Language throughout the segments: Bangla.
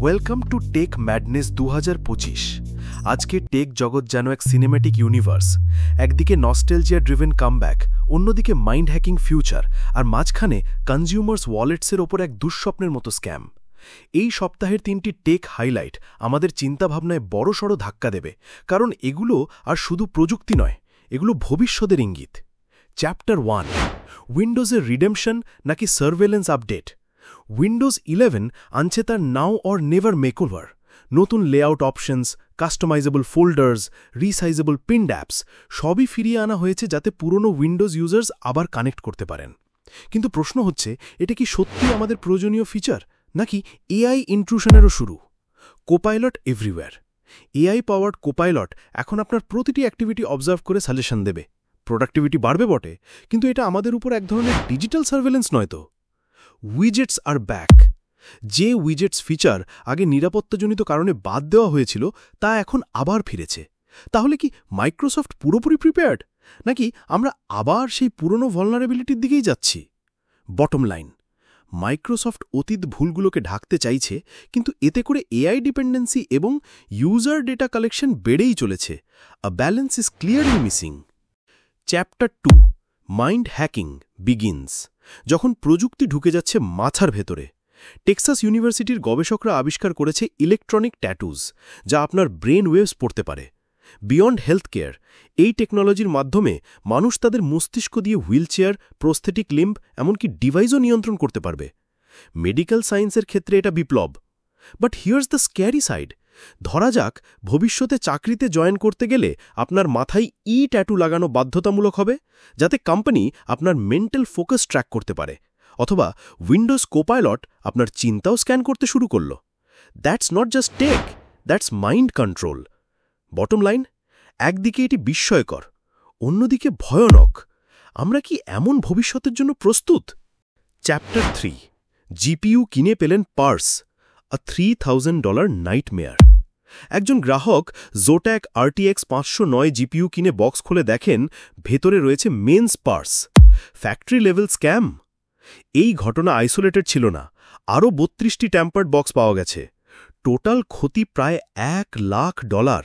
Welcome to take madness 2025। আজকে টেক জগৎ যেন এক সিনেম্যাটিক ইউনিভার্স। একদিকে নস্টেলজিয়া ড্রিভেন কামব্যাক, অন্যদিকে মাইন্ড হ্যাকিং ফিউচার, আর মাঝখানে কনজিউমার্স ওয়ালেটসের ওপর এক দুঃস্বপ্নের মতো স্ক্যাম। এই সপ্তাহের 3টি টেক হাইলাইট আমাদের চিন্তাভাবনায় বড়সড় ধাক্কা দেবে, কারণ এগুলো আর শুধু প্রযুক্তি নয়, এগুলো ভবিষ্যতের ইঙ্গিত। চ্যাপ্টার 1, উইন্ডোজের রিডেমশন নাকি সার্ভেলেন্স আপডেট। উইন্ডোজ 11 আনছে তার নাও অর নেভার মেকওভার। নতুন layout options, customizable folders, resizable pinned apps সবই ফিরিয়ে আনা হয়েছে যাতে পুরনো উইন্ডোজ ইউজার্স আবার কানেক্ট করতে পারেন। কিন্তু প্রশ্ন হচ্ছে, এটা কি সত্যি আমাদের প্রয়োজনীয় ফিচার, নাকি এআই ইন্ট্রুশনেরও শুরু? Copilot everywhere. AI powered copilot এখন আপনার প্রতিটি অ্যাক্টিভিটি অবজার্ভ করে সাজেশন দেবে। প্রোডাক্টিভিটি বাড়বে বটে, কিন্তু এটা আমাদের উপর এক ধরনের ডিজিটাল সার্ভেলেন্স নয় তো। উইজেটস আর ব্যাক। যে উইজেটস ফিচার আগে নিরাপত্তাজনিত কারণে বাদ দেওয়া হয়েছিল, তা এখন আবার ফিরেছে। তাহলে কি মাইক্রোসফট পুরোপুরি প্রিপেয়ার্ড, নাকি আমরা আবার সেই পুরনো ভলনারেবিলিটির দিকেই যাচ্ছি? বটম লাইন, মাইক্রোসফট অতীত ভুলগুলোকে ঢাকতে চাইছে, কিন্তু এতে করে এআই ডিপেন্ডেন্সি এবং ইউজার ডেটা কালেকশন বেড়েই চলেছে। আ balance is clearly missing. Chapter 2, mind hacking begins. যখন প্রযুক্তি ঢুকে যাচ্ছে মাথার ভেতরে। টেক্সাস ইউনিভার্সিটির গবেষকরা আবিষ্কার করেছে ইলেকট্রনিক ট্যাটুজ, যা আপনার ব্রেন ওয়েভস পড়তে পারে। বিয়ন্ড হেলথ কেয়ার, এই টেকনোলজির মাধ্যমে মানুষ তাদের মস্তিষ্ক দিয়ে হুইলচেয়ার, প্রস্থেটিক লিম্ব, এমনকি ডিভাইসও নিয়ন্ত্রণ করতে পারবে। মেডিকেল সায়েন্সের ক্ষেত্রে এটা বিপ্লব। But here's the scary side. ধরা যাক ভবিষ্যতে চাকরিতে জয়েন করতে গেলে আপনার মাথায় ট্যাটু লাগানো বাধ্যতামূলক হবে, যাতে কোম্পানি আপনার মেন্টাল ফোকাস ট্র্যাক করতে পারে। অথবা উইন্ডোজ কোপাইলট আপনার চিন্তাও স্ক্যান করতে শুরু করল। That's not just tech, that's mind control. Bottom line, একদিকে এটি বিস্ময়কর, অন্যদিকে ভয়ানক। আমরা কি এমন ভবিষ্যতের জন্য প্রস্তুত? চ্যাপ্টার 3, জিপিইউ কিনে পেলেন পার্স, আ $3000 নাইটমেয়ার। একজন গ্রাহক জোট্যাক RTX 509 জিপিইউ কিনে বক্স খুলে দেখেন ভেতরে রয়েছে men's purse. Factory level scam. এই ঘটনা আইসোলেটেড ছিল না, আরও 32টি ট্যাম্পার্ড বক্স পাওয়া গেছে। টোটাল ক্ষতি প্রায় $1,00,000।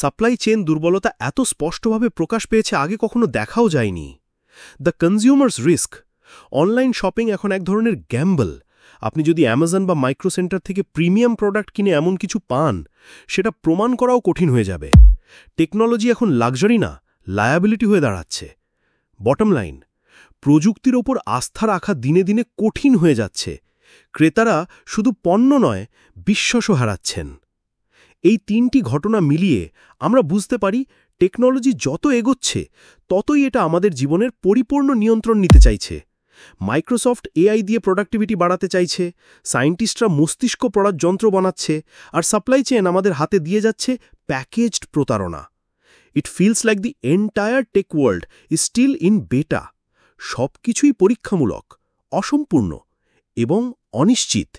সাপ্লাই চেইন দুর্বলতা এত স্পষ্টভাবে প্রকাশ পেয়েছে আগে কখনো দেখাও যায়নি। The consumers risk. Online shopping এখন এক ধরনের গ্যাম্বল। আপনি যদি অ্যামাজন বা মাইক্রোসেন্টার থেকে প্রিমিয়াম প্রোডাক্ট কিনে এমন কিছু পান, সেটা প্রমাণ করাও কঠিন হয়ে যাবে। টেকনোলজি এখন লাক্সারি না, লায়াবিলিটি হয়ে দাঁড়াচ্ছে। বটম লাইন, প্রযুক্তির ওপর আস্থা রাখা দিনে দিনে কঠিন হয়ে যাচ্ছে। ক্রেতারা শুধু পণ্য নয়, বিশ্বাসও হারাচ্ছেন। এই 3টি ঘটনা মিলিয়ে আমরা বুঝতে পারি, টেকনোলজি যত এগোচ্ছে ততই এটা আমাদের জীবনের পরিপূর্ণ নিয়ন্ত্রণ নিতে চাইছে। মাইক্রোসফট এআই দিয়ে প্রোডাক্টিভিটি বাড়াতে চাইছে, সায়েন্টিস্টরা মস্তিষ্ক পড়ার যন্ত্র বানাচ্ছে, আর সাপ্লাই চেইন আমাদের হাতে দিয়ে যাচ্ছে প্যাকেজড প্রতারণা। It feels like the entire tech world is still in beta. সবকিছুই পরীক্ষামূলক, অসম্পূর্ণ এবং অনিশ্চিত।